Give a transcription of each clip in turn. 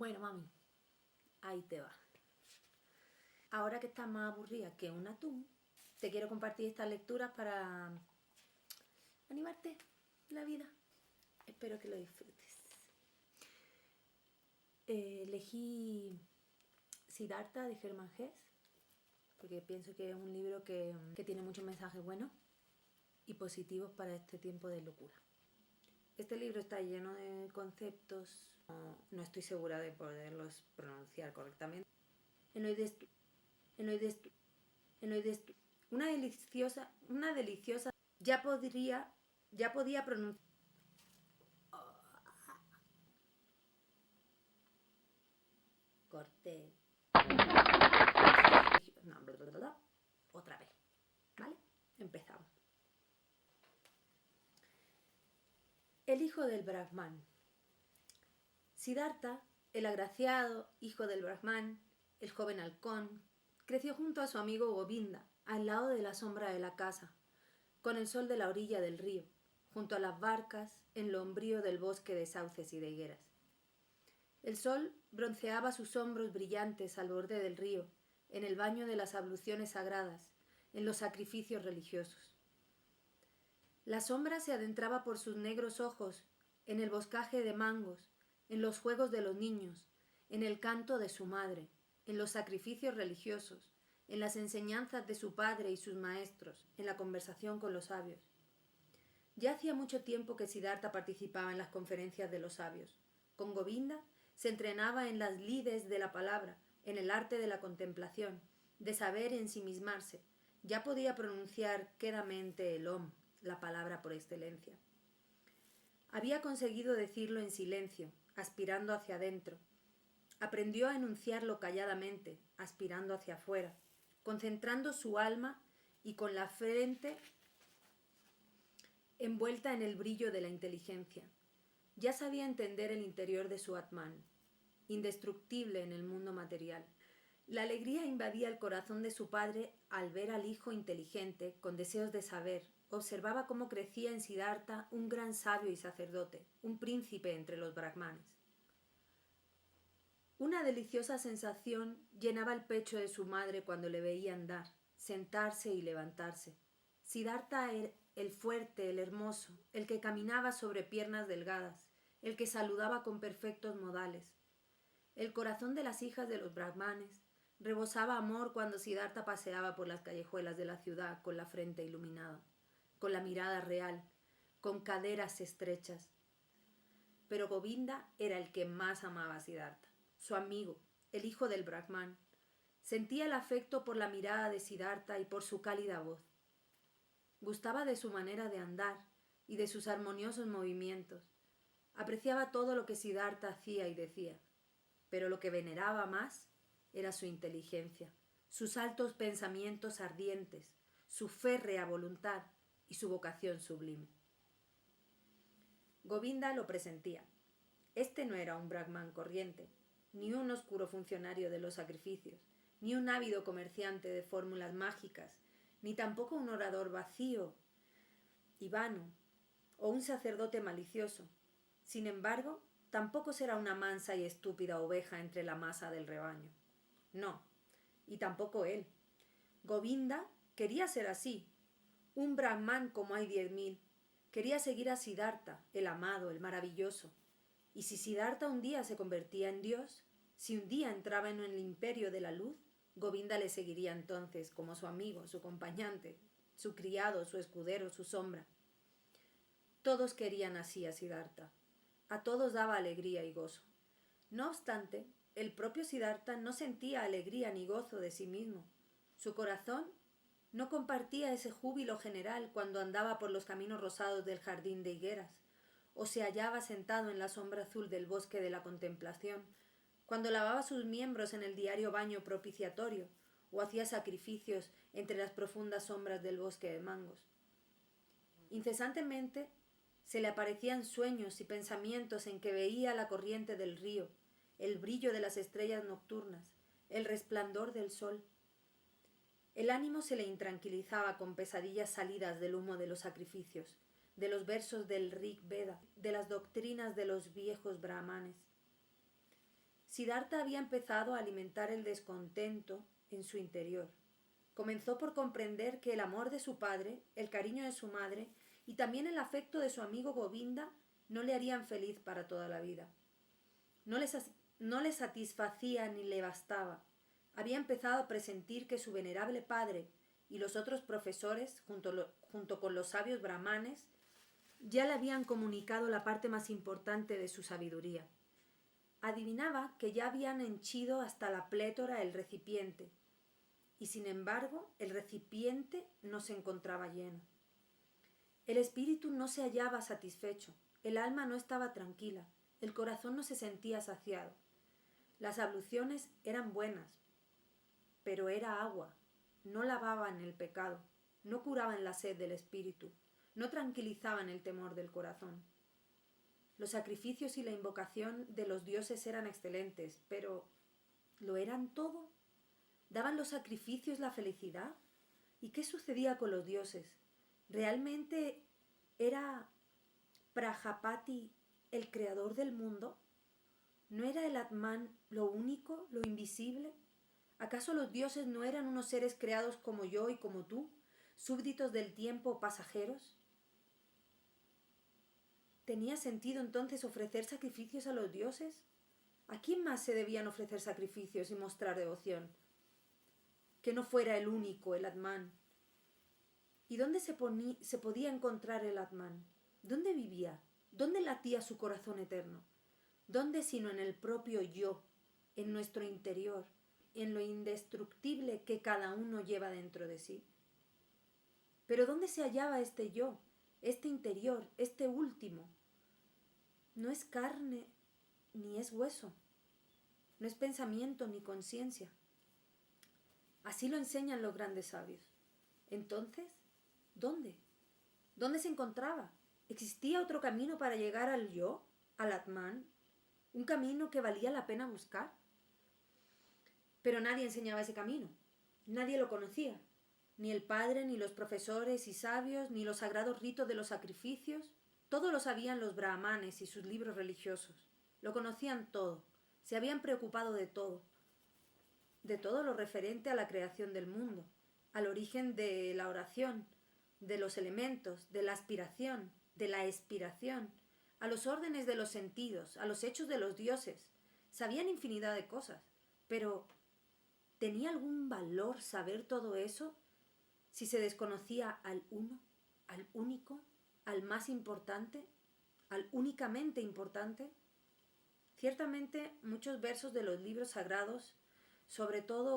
Bueno, mami, ahí te va. Ahora que estás más aburrida que un atún, te quiero compartir estas lecturas para animarte la vida. Espero que lo disfrutes. Elegí Siddhartha de Hermann Hesse porque pienso que es un libro que tiene muchos mensajes buenos y positivos para este tiempo de locura. Este libro está lleno de conceptos, no estoy segura de poderlos pronunciar correctamente. Una deliciosa, ya podía pronunciar. Corté. No, otra vez, ¿vale? Empezamos. El hijo del Brahman. Siddhartha, el agraciado hijo del Brahman, el joven halcón, creció junto a su amigo Govinda, al lado de la sombra de la casa, con el sol de la orilla del río, junto a las barcas, en lo umbrío del bosque de sauces y de higueras. El sol bronceaba sus hombros brillantes al borde del río, en el baño de las abluciones sagradas, en los sacrificios religiosos. La sombra se adentraba por sus negros ojos, en el boscaje de mangos, en los juegos de los niños, en el canto de su madre, en los sacrificios religiosos, en las enseñanzas de su padre y sus maestros, en la conversación con los sabios. Ya hacía mucho tiempo que Siddhartha participaba en las conferencias de los sabios. Con Govinda se entrenaba en las lides de la palabra, en el arte de la contemplación, de saber ensimismarse. Ya podía pronunciar quedamente el Om, la palabra por excelencia. Había conseguido decirlo en silencio, aspirando hacia adentro. Aprendió a enunciarlo calladamente, aspirando hacia afuera, concentrando su alma y con la frente envuelta en el brillo de la inteligencia. Ya sabía entender el interior de su Atman, indestructible en el mundo material. La alegría invadía el corazón de su padre al ver al hijo inteligente, con deseos de saber. Observaba cómo crecía en Siddhartha un gran sabio y sacerdote, un príncipe entre los brahmanes. Una deliciosa sensación llenaba el pecho de su madre cuando le veía andar, sentarse y levantarse. Siddhartha era el fuerte, el hermoso, el que caminaba sobre piernas delgadas, el que saludaba con perfectos modales. El corazón de las hijas de los brahmanes rebosaba amor cuando Siddhartha paseaba por las callejuelas de la ciudad con la frente iluminada, con la mirada real, con caderas estrechas. Pero Govinda era el que más amaba a Siddhartha, su amigo, el hijo del Brahman. Sentía el afecto por la mirada de Siddhartha y por su cálida voz. Gustaba de su manera de andar y de sus armoniosos movimientos. Apreciaba todo lo que Siddhartha hacía y decía, pero lo que veneraba más era su inteligencia, sus altos pensamientos ardientes, su férrea voluntad y su vocación sublime. Govinda lo presentía. Este no era un brahman corriente, ni un oscuro funcionario de los sacrificios, ni un ávido comerciante de fórmulas mágicas, ni tampoco un orador vacío y vano, o un sacerdote malicioso. Sin embargo, tampoco será una mansa y estúpida oveja entre la masa del rebaño. No, y tampoco él. Govinda quería ser así, un brahman como hay 10.000. Quería seguir a Siddhartha, el amado, el maravilloso. Y si Siddhartha un día se convertía en Dios, si un día entraba en el imperio de la luz, Govinda le seguiría entonces como su amigo, su acompañante, su criado, su escudero, su sombra. Todos querían así a Siddhartha. A todos daba alegría y gozo. No obstante, el propio Siddhartha no sentía alegría ni gozo de sí mismo. Su corazón no compartía ese júbilo general cuando andaba por los caminos rosados del jardín de higueras, o se hallaba sentado en la sombra azul del bosque de la contemplación, cuando lavaba sus miembros en el diario baño propiciatorio, o hacía sacrificios entre las profundas sombras del bosque de mangos. Incesantemente se le aparecían sueños y pensamientos en que veía la corriente del río, el brillo de las estrellas nocturnas, el resplandor del sol. El ánimo se le intranquilizaba con pesadillas salidas del humo de los sacrificios, de los versos del Rig Veda, de las doctrinas de los viejos brahmanes. Siddhartha había empezado a alimentar el descontento en su interior. Comenzó por comprender que el amor de su padre, el cariño de su madre y también el afecto de su amigo Govinda no le harían feliz para toda la vida. No le satisfacía ni le bastaba. Había empezado a presentir que su venerable padre y los otros profesores, junto con los sabios brahmanes, ya le habían comunicado la parte más importante de su sabiduría. Adivinaba que ya habían henchido hasta la plétora el recipiente, y sin embargo el recipiente no se encontraba lleno. El espíritu no se hallaba satisfecho, el alma no estaba tranquila, el corazón no se sentía saciado. Las abluciones eran buenas, pero era agua, no lavaban el pecado, no curaban la sed del espíritu, no tranquilizaban el temor del corazón. Los sacrificios y la invocación de los dioses eran excelentes, pero ¿lo eran todo? ¿Daban los sacrificios la felicidad? ¿Y qué sucedía con los dioses? ¿Realmente era Prajapati el creador del mundo? ¿No era el Atman lo único, lo invisible? ¿Acaso los dioses no eran unos seres creados como yo y como tú, súbditos del tiempo o pasajeros? ¿Tenía sentido entonces ofrecer sacrificios a los dioses? ¿A quién más se debían ofrecer sacrificios y mostrar devoción? Que no fuera el único, el Atman. ¿Y dónde se podía encontrar el Atman? ¿Dónde vivía? ¿Dónde latía su corazón eterno? ¿Dónde sino en el propio yo, en nuestro interior, en lo indestructible que cada uno lleva dentro de sí? ¿Pero dónde se hallaba este yo, este interior, este último? No es carne ni es hueso, no es pensamiento ni conciencia. Así lo enseñan los grandes sabios. Entonces, ¿dónde? ¿Dónde se encontraba? ¿Existía otro camino para llegar al yo, al Atman? ¿Un camino que valía la pena buscar? Pero nadie enseñaba ese camino. Nadie lo conocía. Ni el padre, ni los profesores y sabios, ni los sagrados ritos de los sacrificios. Todo lo sabían los brahmanes y sus libros religiosos. Lo conocían todo. Se habían preocupado de todo lo referente a la creación del mundo, al origen de la oración, de los elementos, de la aspiración, de la expiración, a los órdenes de los sentidos, a los hechos de los dioses. Sabían infinidad de cosas, pero ¿tenía algún valor saber todo eso si se desconocía al uno, al único, al más importante, al únicamente importante? Ciertamente muchos versos de los libros sagrados, sobre todo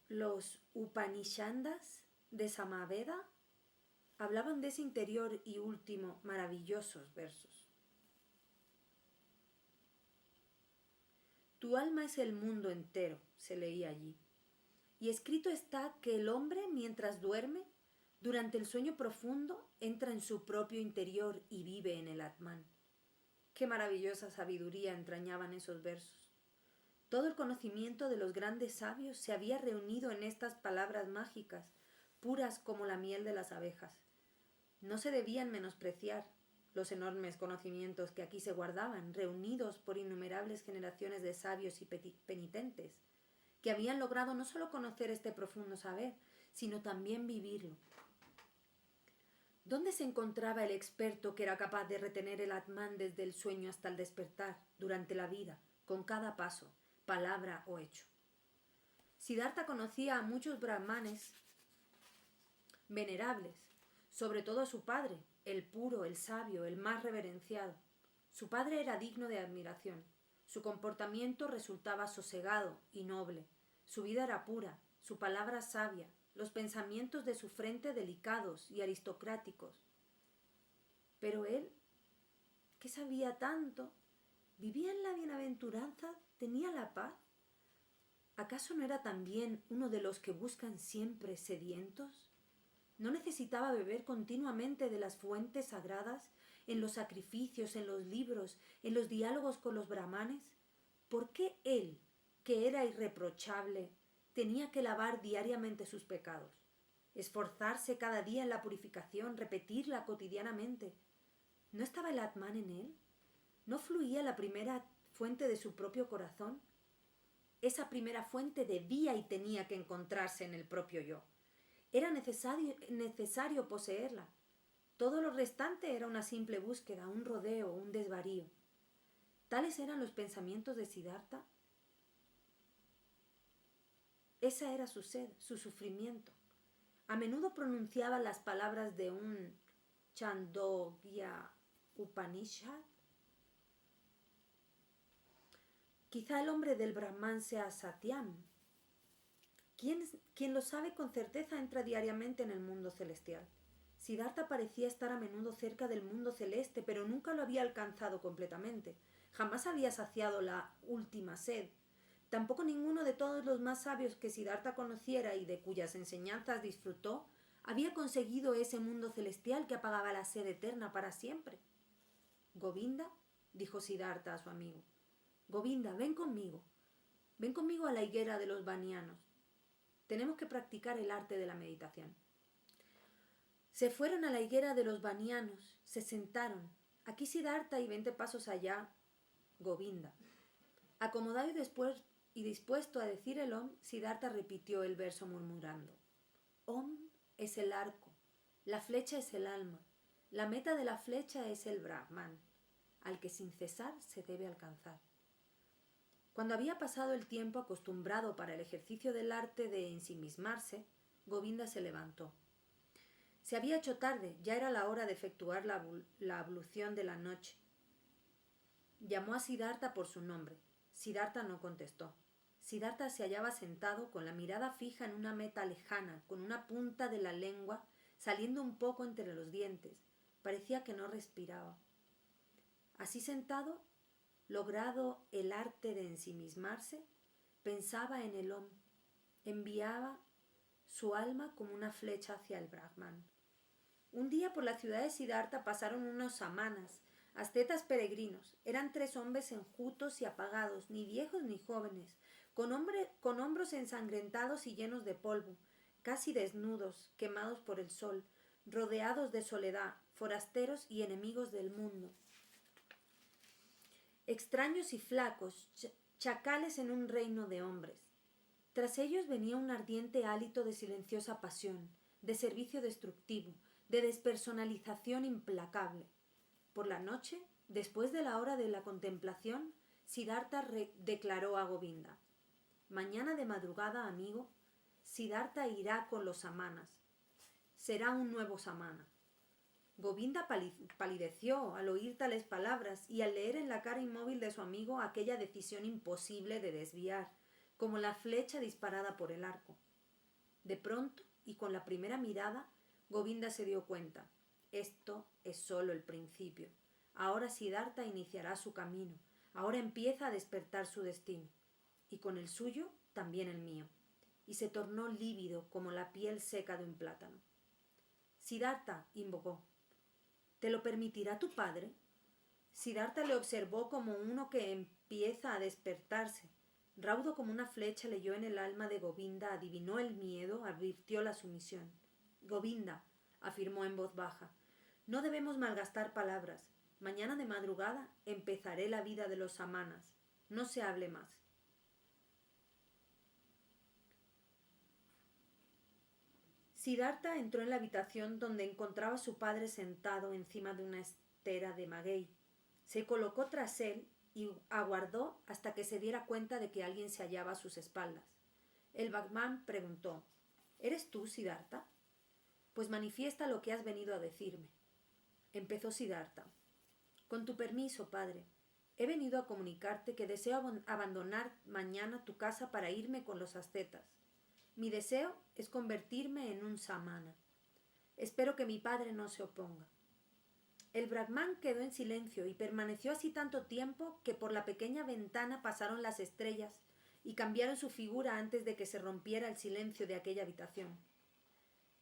los Upanishads de Samaveda, hablaban de ese interior y último, maravillosos versos. Tu alma es el mundo entero, se leía allí. Y escrito está que el hombre, mientras duerme, durante el sueño profundo, entra en su propio interior y vive en el Atman. Qué maravillosa sabiduría entrañaban esos versos. Todo el conocimiento de los grandes sabios se había reunido en estas palabras mágicas, puras como la miel de las abejas. No se debían menospreciar los enormes conocimientos que aquí se guardaban, reunidos por innumerables generaciones de sabios y penitentes, que habían logrado no solo conocer este profundo saber, sino también vivirlo. ¿Dónde se encontraba el experto que era capaz de retener el Atman desde el sueño hasta el despertar, durante la vida, con cada paso, palabra o hecho? Siddhartha conocía a muchos brahmanes venerables, sobre todo a su padre, el puro, el sabio, el más reverenciado. Su padre era digno de admiración. Su comportamiento resultaba sosegado y noble. Su vida era pura, su palabra sabia, los pensamientos de su frente delicados y aristocráticos. Pero él, que sabía tanto, vivía en la bienaventuranza, tenía la paz. ¿Acaso no era también uno de los que buscan siempre sedientos? ¿No necesitaba beber continuamente de las fuentes sagradas, en los sacrificios, en los libros, en los diálogos con los brahmanes? ¿Por qué él, que era irreprochable, tenía que lavar diariamente sus pecados, esforzarse cada día en la purificación, repetirla cotidianamente? ¿No estaba el Atman en él? ¿No fluía la primera fuente de su propio corazón? Esa primera fuente debía y tenía que encontrarse en el propio yo. Era necesario poseerla. Todo lo restante era una simple búsqueda, un rodeo, un desvarío. ¿Tales eran los pensamientos de Siddhartha? Esa era su sed, su sufrimiento. A menudo pronunciaba las palabras de un Chandogya Upanishad. Quizá el hombre del Brahman sea Satyam. Quien lo sabe con certeza entra diariamente en el mundo celestial. Siddhartha parecía estar a menudo cerca del mundo celeste, pero nunca lo había alcanzado completamente. Jamás había saciado la última sed. Tampoco ninguno de todos los más sabios que Siddhartha conociera y de cuyas enseñanzas disfrutó había conseguido ese mundo celestial que apagaba la sed eterna para siempre. Govinda, dijo Siddhartha a su amigo, Govinda, ven conmigo. Ven conmigo a la higuera de los banianos. Tenemos que practicar el arte de la meditación. Se fueron a la higuera de los banianos, se sentaron. Aquí Siddhartha y 20 pasos allá, Govinda. Acomodado y dispuesto a decir el Om, Siddhartha repitió el verso murmurando. Om es el arco, la flecha es el alma, la meta de la flecha es el Brahman, al que sin cesar se debe alcanzar. Cuando había pasado el tiempo acostumbrado para el ejercicio del arte de ensimismarse, Govinda se levantó. Se había hecho tarde, ya era la hora de efectuar la ablución de la noche. Llamó a Siddhartha por su nombre. Siddhartha no contestó. Siddhartha se hallaba sentado con la mirada fija en una meta lejana, con una punta de la lengua saliendo un poco entre los dientes. Parecía que no respiraba. Así sentado, logrado el arte de ensimismarse, pensaba en el Om, enviaba su alma como una flecha hacia el Brahman. Un día por la ciudad de Siddhartha pasaron unos samanas, ascetas peregrinos. Eran 3 hombres enjutos y apagados, ni viejos ni jóvenes, con hombros ensangrentados y llenos de polvo, casi desnudos, quemados por el sol, rodeados de soledad, forasteros y enemigos del mundo. Extraños y flacos, chacales en un reino de hombres. Tras ellos venía un ardiente hálito de silenciosa pasión, de servicio destructivo, de despersonalización implacable. Por la noche, después de la hora de la contemplación, Siddhartha declaró a Govinda: Mañana de madrugada, amigo, Siddhartha irá con los samanas. Será un nuevo samana. Govinda palideció al oír tales palabras y al leer en la cara inmóvil de su amigo aquella decisión imposible de desviar, como la flecha disparada por el arco. De pronto, y con la primera mirada, Govinda se dio cuenta. Esto es solo el principio. Ahora Siddhartha iniciará su camino. Ahora empieza a despertar su destino. Y con el suyo, también el mío. Y se tornó lívido como la piel seca de un plátano. Siddhartha, invocó. ¿Te lo permitirá tu padre? Siddhartha le observó como uno que empieza a despertarse. Raudo como una flecha leyó en el alma de Govinda, adivinó el miedo, advirtió la sumisión. Govinda, afirmó en voz baja, no debemos malgastar palabras. Mañana de madrugada empezaré la vida de los samanas. No se hable más. Siddhartha entró en la habitación donde encontraba a su padre sentado encima de una estera de maguey. Se colocó tras él y aguardó hasta que se diera cuenta de que alguien se hallaba a sus espaldas. El Brahman preguntó: ¿Eres tú, Siddhartha? Pues manifiesta lo que has venido a decirme. Empezó Siddhartha. Con tu permiso, padre, he venido a comunicarte que deseo abandonar mañana tu casa para irme con los ascetas. Mi deseo es convertirme en un samana. Espero que mi padre no se oponga. El Brahman quedó en silencio y permaneció así tanto tiempo que por la pequeña ventana pasaron las estrellas y cambiaron su figura antes de que se rompiera el silencio de aquella habitación.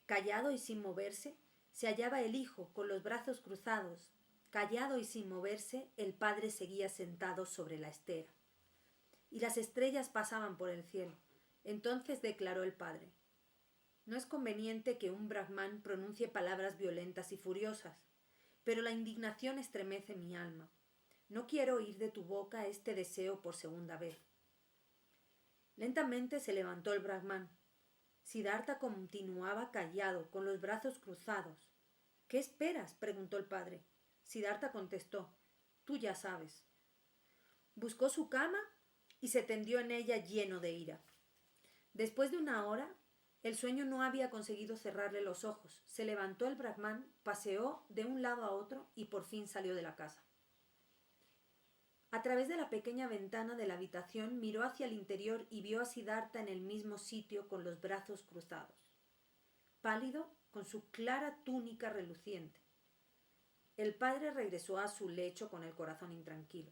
Callado y sin moverse, se hallaba el hijo con los brazos cruzados. Callado y sin moverse, el padre seguía sentado sobre la estera. Y las estrellas pasaban por el cielo. Entonces declaró el padre: No es conveniente que un Brahman pronuncie palabras violentas y furiosas, pero la indignación estremece mi alma. No quiero oír de tu boca este deseo por segunda vez. Lentamente se levantó el Brahmán. Siddhartha continuaba callado, con los brazos cruzados. ¿Qué esperas?, preguntó el padre. Siddhartha contestó: tú ya sabes. Buscó su cama y se tendió en ella lleno de ira. Después de una hora, el sueño no había conseguido cerrarle los ojos. Se levantó el Brahmán, paseó de un lado a otro y por fin salió de la casa. A través de la pequeña ventana de la habitación miró hacia el interior y vio a Siddhartha en el mismo sitio con los brazos cruzados, pálido, con su clara túnica reluciente. El padre regresó a su lecho con el corazón intranquilo.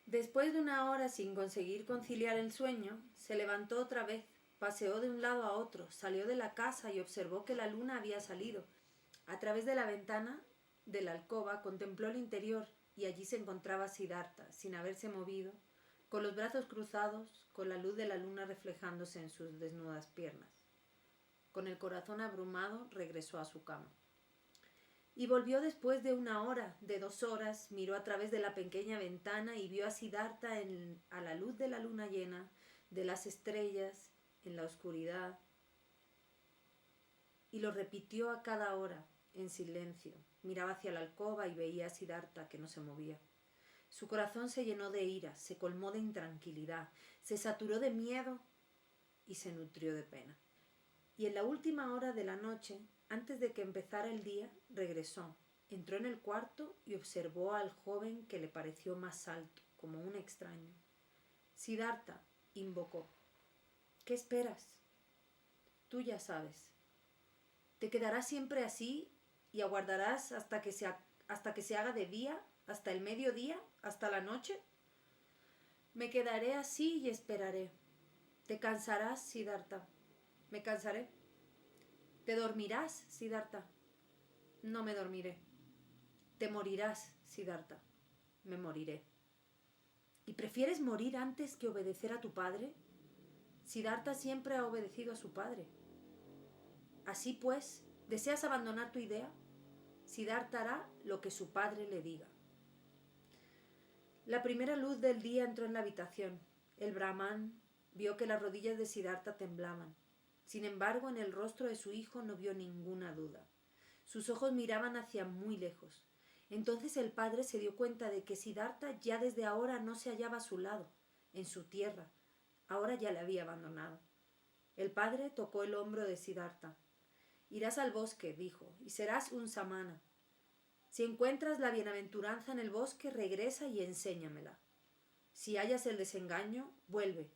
Después de una hora sin conseguir conciliar el sueño, se levantó otra vez, paseó de un lado a otro, salió de la casa y observó que la luna había salido. A través de la ventana de la alcoba contempló el interior y allí se encontraba Siddhartha, sin haberse movido, con los brazos cruzados, con la luz de la luna reflejándose en sus desnudas piernas. Con el corazón abrumado regresó a su cama. Y volvió después de una hora, de 2 horas, miró a través de la pequeña ventana y vio a Siddhartha a la luz de la luna llena, de las estrellas, en la oscuridad. Y lo repitió a cada hora, en silencio. Miraba hacia la alcoba y veía a Siddhartha que no se movía. Su corazón se llenó de ira, se colmó de intranquilidad, se saturó de miedo y se nutrió de pena. Y en la última hora de la noche, antes de que empezara el día, regresó, entró en el cuarto y observó al joven que le pareció más alto, como un extraño. Siddhartha, invocó. ¿Qué esperas? Tú ya sabes. ¿Te quedarás siempre así y aguardarás hasta que se haga de día, hasta el mediodía, hasta la noche? Me quedaré así y esperaré. ¿Te cansarás, Siddhartha? Me cansaré. ¿Te dormirás, Siddhartha? No me dormiré. Te morirás, Siddhartha. Me moriré. ¿Y prefieres morir antes que obedecer a tu padre? Siddhartha siempre ha obedecido a su padre. Así pues, ¿deseas abandonar tu idea? Siddhartha hará lo que su padre le diga. La primera luz del día entró en la habitación. El Brahmán vio que las rodillas de Siddhartha temblaban. Sin embargo, en el rostro de su hijo no vio ninguna duda. Sus ojos miraban hacia muy lejos. Entonces el padre se dio cuenta de que Siddhartha ya desde ahora no se hallaba a su lado, en su tierra. Ahora ya le había abandonado. El padre tocó el hombro de Siddhartha. Irás al bosque, dijo, y serás un samana. Si encuentras la bienaventuranza en el bosque, regresa y enséñamela. Si hallas el desengaño, vuelve,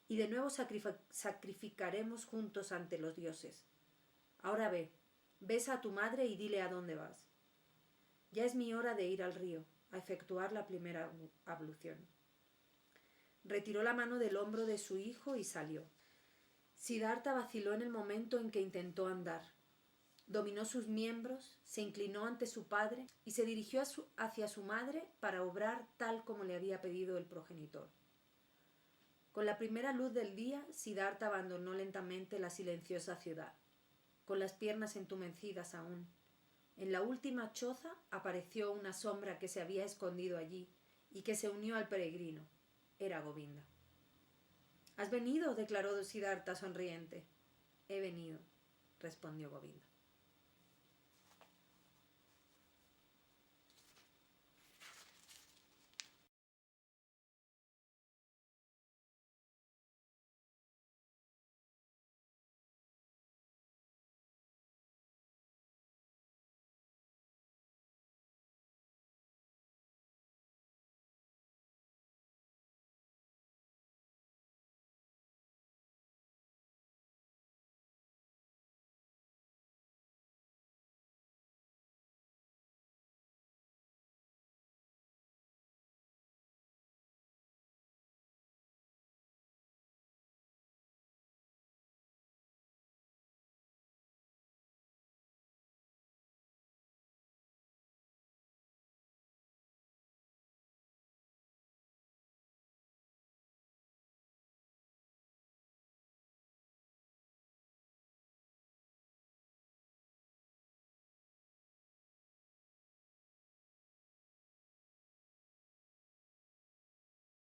y de nuevo sacrificaremos juntos ante los dioses. Ahora ve, besa a tu madre y dile a dónde vas. Ya es mi hora de ir al río, a efectuar la primera ablución. Retiró la mano del hombro de su hijo y salió. Siddhartha vaciló en el momento en que intentó andar. Dominó sus miembros, se inclinó ante su padre y se dirigió hacia su madre para obrar tal como le había pedido el progenitor. Con la primera luz del día, Siddhartha abandonó lentamente la silenciosa ciudad, con las piernas entumecidas aún. En la última choza apareció una sombra que se había escondido allí y que se unió al peregrino. Era Govinda. «¿Has venido?», declaró Siddhartha sonriente. «He venido», respondió Govinda.